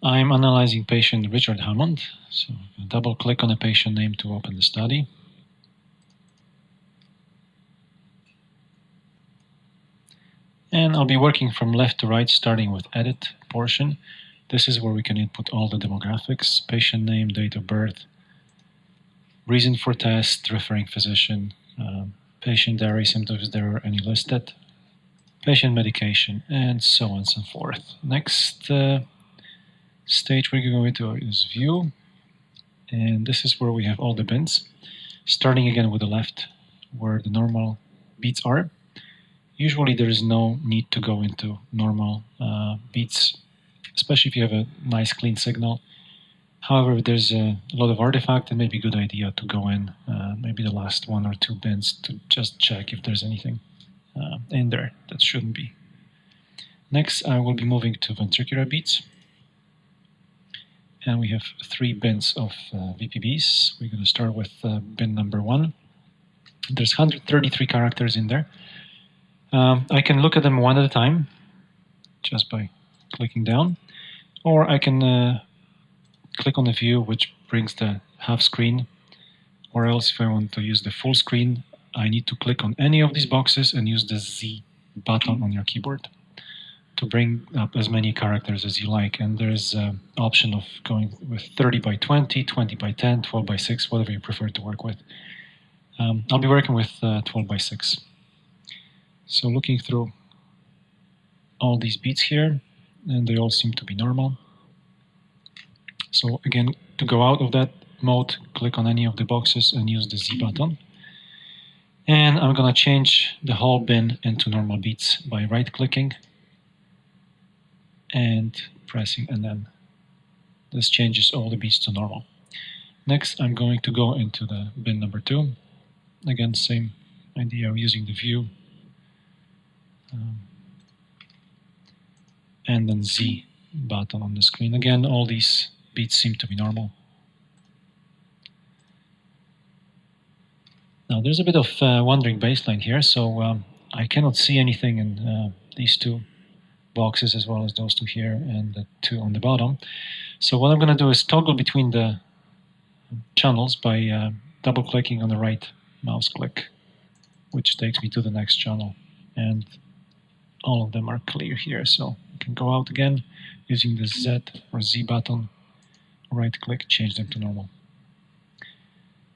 I'm analyzing patient Richard Hammond, so double click on a patient name to open the study. And I'll be working from left to right, starting with edit portion. This is where we can input all the demographics, patient name, date of birth, reason for test, referring physician, patient diary symptoms if there are any listed, patient medication, and so on and so forth. Next stage we're going to is view, and this is where we have all the bins, starting again with the left where the normal beats are. Usually there is no need to go into normal beats, especially if you have a nice clean signal. However, if there's a lot of artifact, it may be a good idea to go in maybe the last 1 or 2 bins to just check if there's anything in there that shouldn't be. Next, I will be moving to ventricular beats. And we have 3 bins of VPBs. We're going to start with bin number 1. There's 133 characters in there. I can look at them one at a time just by clicking down, or I can click on the view, which brings the half screen, or else if I want to use the full screen, I need to click on any of these boxes and use the Z button on your keyboard to bring up as many characters as you like. And there's an option of going with 30 by 20, 20 by 10, 12 by 6, whatever you prefer to work with. I'll be working with 12 by 6. So looking through all these beats here, and they all seem to be normal. So again, to go out of that mode, click on any of the boxes and use the Z button. And I'm going to change the whole bin into normal beats by right-clicking and pressing, and then this changes all the beats to normal. Next, I'm going to go into the bin number 2. Again, same idea of using the view. And then Z button on the screen. Again, all these beats seem to be normal. Now, there's a bit of wandering baseline here, so I cannot see anything in these 2 boxes as well as those 2 here and the 2 on the bottom. So what I'm going to do is toggle between the channels by double-clicking on the right mouse click, which takes me to the next channel. And all of them are clear here, so I can go out again using the Z or Z button, right-click, change them to normal.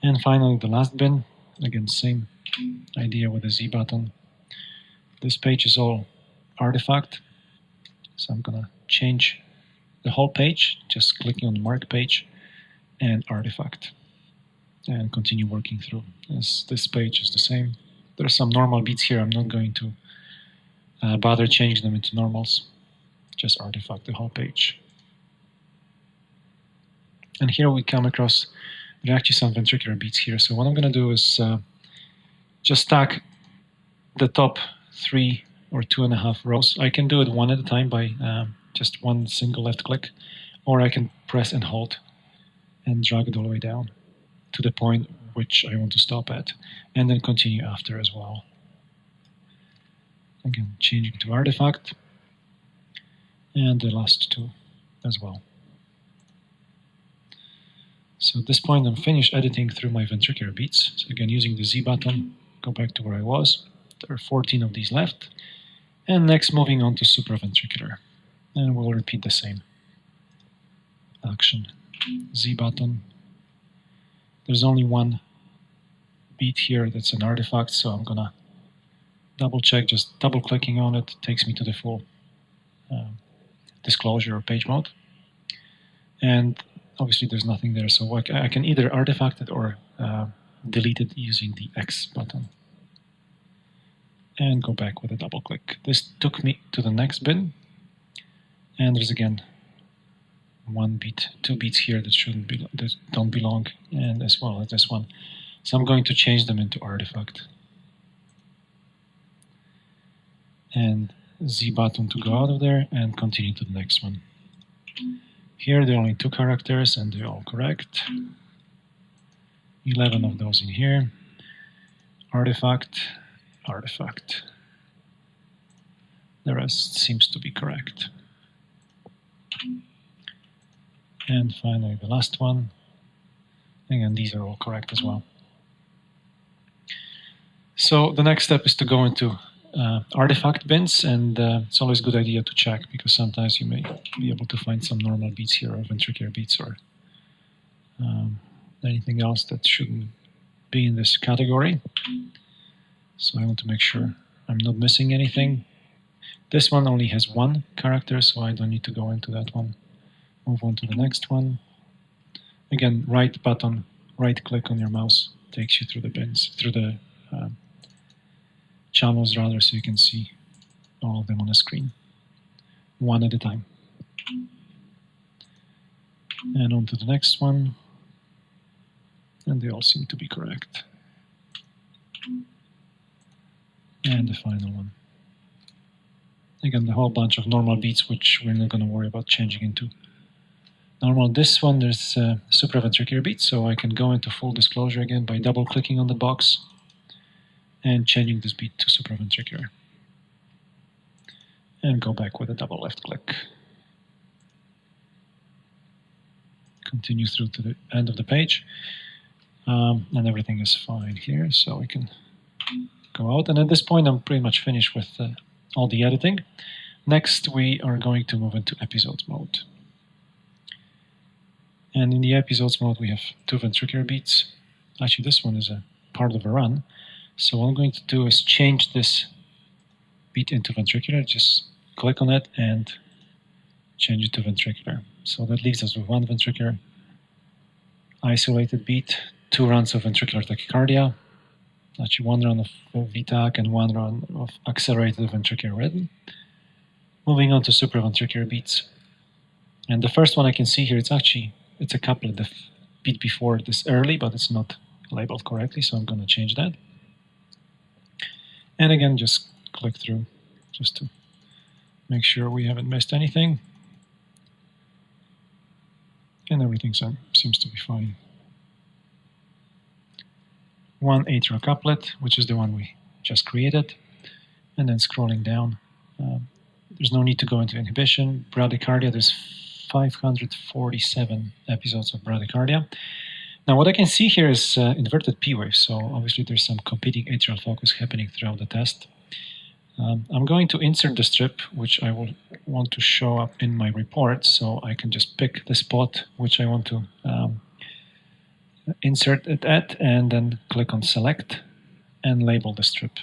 And finally, the last bin, again, same idea with the Z button. This page is all artifact, so I'm going to change the whole page, just clicking on the mark page and artifact, and continue working through. This page is the same. There are some normal beats here. I'm not going to bother changing them into normals, just artifact the whole page. And here we come across, there are actually some ventricular beats here. So what I'm going to do is just stack the top 3 or 2.5 rows. I can do it one at a time by just one single left click, or I can press and hold and drag it all the way down to the point which I want to stop at, and then continue after as well. Again, changing to artifact, and the last 2 as well. So at this point, I'm finished editing through my ventricular beats. So again, using the Z button, go back to where I was. There are 14 of these left. And next, moving on to supraventricular. And we'll repeat the same action. Z button. There's only one beat here that's an artifact, so I'm gonna double check, just double clicking on it takes me to the full disclosure or page mode. And obviously there's nothing there, so I can either artifact it or delete it using the X button. And go back with a double click. This took me to the next bin, and there's again 1 beat, 2 beats here that don't belong, and as well as this one. So I'm going to change them into artifact. And Z button to go out of there and continue to the next one. Here there are only 2 characters and they're all correct. 11 of those in here. Artifact, artifact. The rest seems to be correct. And finally, the last one. Again, these are all correct as well. So the next step is to go into artifact bins, and it's always a good idea to check because sometimes you may be able to find some normal beats here or ventricular beats or anything else that shouldn't be in this category. So I want to make sure I'm not missing anything. This one only has one character, so I don't need to go into that one. Move on to the next one. Again, right button, right click on your mouse takes you through the bins, through the channels rather, so you can see all of them on the screen, one at a time. And on to the next one. And they all seem to be correct. And the final one. Again, the whole bunch of normal beats, which we're not going to worry about changing into normal. This one, there's supraventricular beat, so I can go into full disclosure again by double-clicking on the box and changing this beat to supraventricular. And go back with a double left click. Continue through to the end of the page. And everything is fine here, so we can go out. And at this point, I'm pretty much finished with all the editing. Next, we are going to move into episodes mode. And in the episodes mode, we have 2 ventricular beats. Actually, this one is a part of a run. So what I'm going to do is change this beat into ventricular. Just click on it and change it to ventricular. So that leaves us with 1 ventricular isolated beat, 2 runs of ventricular tachycardia, actually 1 run of VTAC and 1 run of accelerated ventricular rhythm. Moving on to supraventricular beats. And the first one I can see here, it's a couplet, the beat before this early, but it's not labeled correctly, so I'm going to change that. And again, just click through just to make sure we haven't missed anything. And everything seems to be fine. 1 atrial couplet, which is the one we just created. And then scrolling down, there's no need to go into inhibition. Bradycardia, there's 547 episodes of bradycardia. Now what I can see here is inverted P wave, so obviously there's some competing atrial focus happening throughout the test. I'm going to insert the strip, which I will want to show up in my report, so I can just pick the spot which I want to insert it at, and then click on select and label the strip.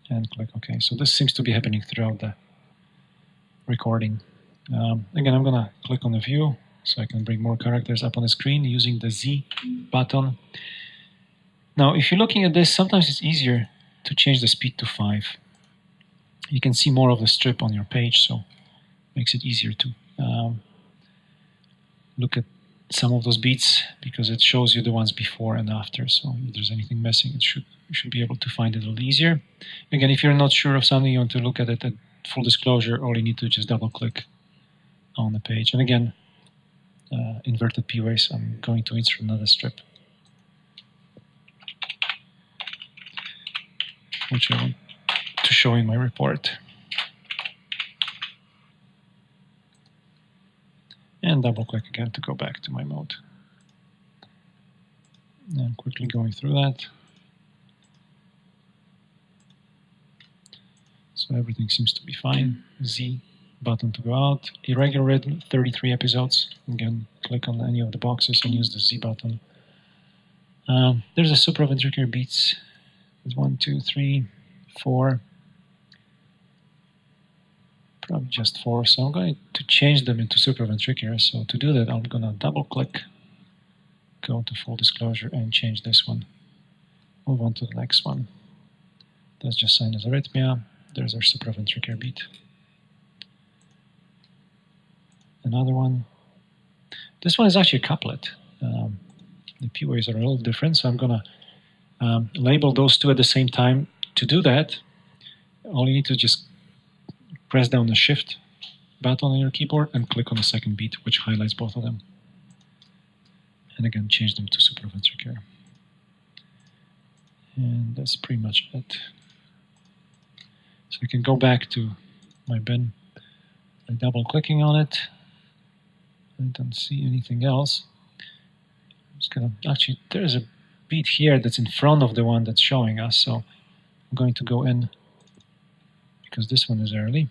And click OK. So this seems to be happening throughout the recording. Again, I'm going to click on the view so I can bring more characters up on the screen using the Z button. Now, if you're looking at this, sometimes it's easier to change the speed to 5. You can see more of the strip on your page, so it makes it easier to look at some of those beats because it shows you the ones before and after. So if there's anything missing, you should be able to find it a little easier. Again, if you're not sure of something, you want to look at it at full disclosure, all you need to just double click on the page. And again, inverted P waves, I'm going to insert another strip, which I want to show in my report. And double click again to go back to my mode. And quickly going through that. So everything seems to be fine. Z button to go out. Irregular rhythm, 33 episodes. Again, click on any of the boxes and use the Z button. There's a supraventricular beats. There's 1, 2, 3, 4. Probably just 4. So I'm going to change them into supraventricular. So to do that, I'm going to double click, go to full disclosure, and change this one. Move on to the next one. That's just sinus arrhythmia. There's our supraventricular beat. Another one. This one is actually a couplet. The P waves are a little different, so I'm going to label those 2 at the same time. To do that, all you need to just press down the Shift button on your keyboard and click on the second beat, which highlights both of them. And again, change them to supraventricular. And that's pretty much it. So I can go back to my bin by double clicking on it. I don't see anything else. I'm just gonna, actually, there's a beat here that's in front of the one that's showing us. So I'm going to go in because this one is early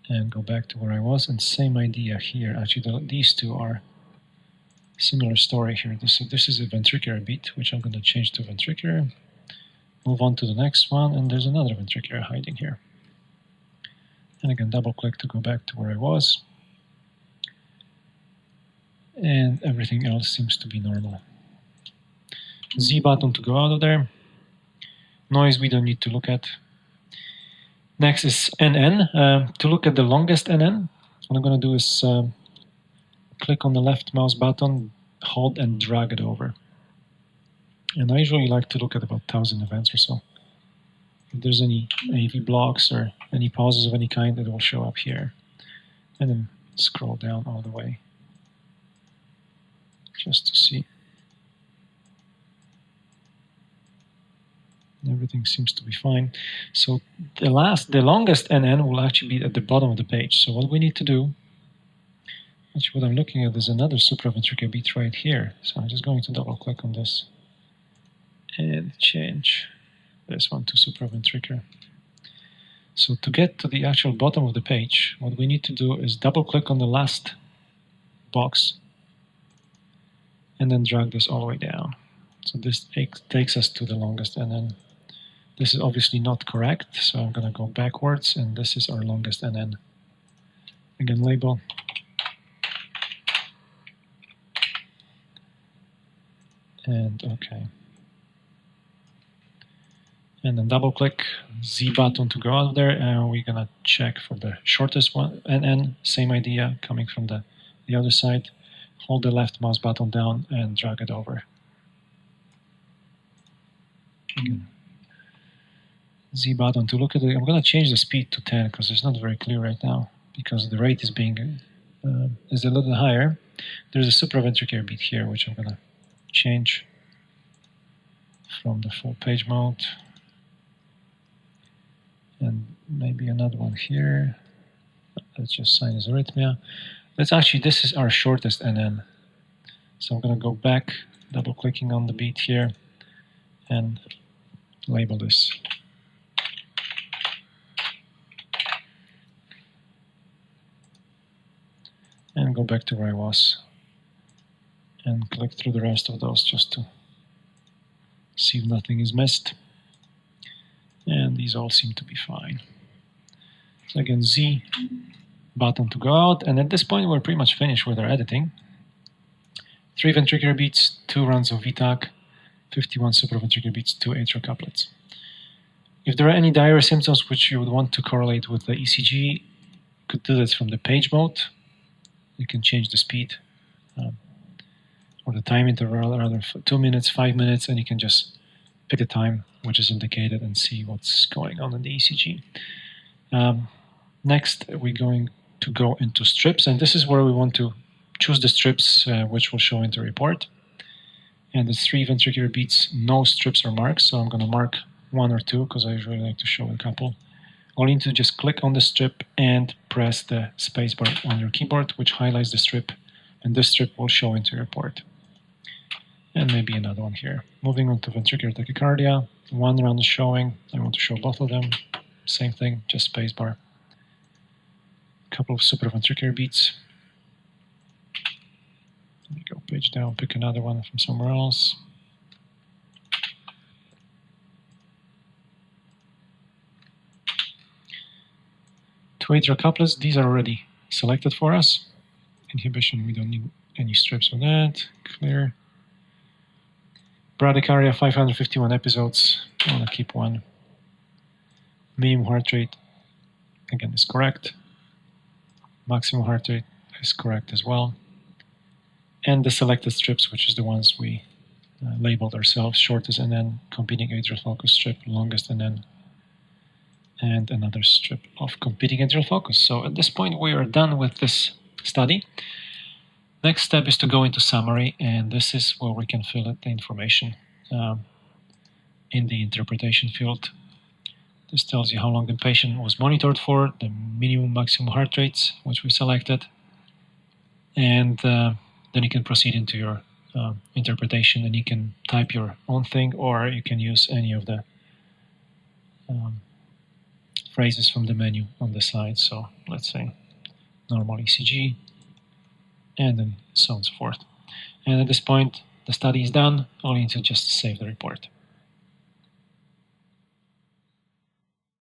and go back to where I was, and same idea here. Actually, these two are similar story here. This is a ventricular beat, which I'm going to change to ventricular. Move on to the next one, and there's another ventricular hiding here. And I can double click to go back to where I was. And everything else seems to be normal. Z button to go out of there. Noise we don't need to look at. Next is NN. To look at the longest NN, what I'm going to do is click on the left mouse button, hold and drag it over. And I usually like to look at about 1,000 events or so. If there's any AV blocks or any pauses of any kind, it will show up here. And then scroll down all the way just to see. Everything seems to be fine. So the longest NN will actually be at the bottom of the page. So what we need to do, actually what I'm looking at is another supraventricular beat right here. So I'm just going to double click on this and change this one to supraventricular. So to get to the actual bottom of the page, what we need to do is double click on the last box and then drag this all the way down. So this takes us to the longest NN. This is obviously not correct, so I'm going to go backwards, and this is our longest NN. Again, label. And OK. And then double click Z button to go out of there, and we're going to check for the shortest one, NN, same idea, coming from the other side. Hold the left mouse button down and drag it over. Again. Z button to look at it. I'm going to change the speed to 10 because it's not very clear right now because the rate is being is a little higher. There's a supraventricular beat here, which I'm going to change from the full page mode, and maybe another one here. Let's just sinus arrhythmia. This is our shortest NN. So I'm going to go back, double clicking on the beat here, and label this. And go back to where I was and click through the rest of those just to see if nothing is missed. And these all seem to be fine. So again, Z button to go out, and at this point we're pretty much finished with our editing. 3 ventricular beats, 2 runs of VTAC, 51 supraventricular beats, 2 atrial couplets. If there are any diary symptoms which you would want to correlate with the ECG, you could do this from the page mode. You can change the speed or the time interval, rather 2 minutes, 5 minutes, and you can just pick a time which is indicated and see what's going on in the ECG. Next, we're going to go into strips, and this is where we want to choose the strips which will show in the report. And the 3 ventricular beats, no strips or marks, so I'm going to mark 1 or 2 because I usually like to show a couple. All you need to just click on the strip and press the spacebar on your keyboard, which highlights the strip, and this strip will show into your report. And maybe another one here. Moving on to ventricular tachycardia, 1 run is showing. I want to show both of them. Same thing, just spacebar. A couple of supraventricular beats. Let me go page down, pick another one from somewhere else. Two atrial couplets, these are already selected for us. Inhibition, we don't need any strips for that. Clear. Bradycardia, 551 episodes. I want to keep 1. Minimum heart rate, again, is correct. Maximum heart rate is correct as well. And the selected strips, which is the ones we labeled ourselves, shortest and then competing atrial focus strip, longest and then and another strip of competing atrial focus. So at this point we are done with this study. Next step is to go into summary, and this is where we can fill in the information in the interpretation field. This tells you how long the patient was monitored for, the minimum maximum heart rates, which we selected, and then you can proceed into your interpretation, and you can type your own thing, or you can use any of the phrases from the menu on the side. So let's say normal ECG, and then so on and so forth. And at this point, the study is done. All you need to just save the report.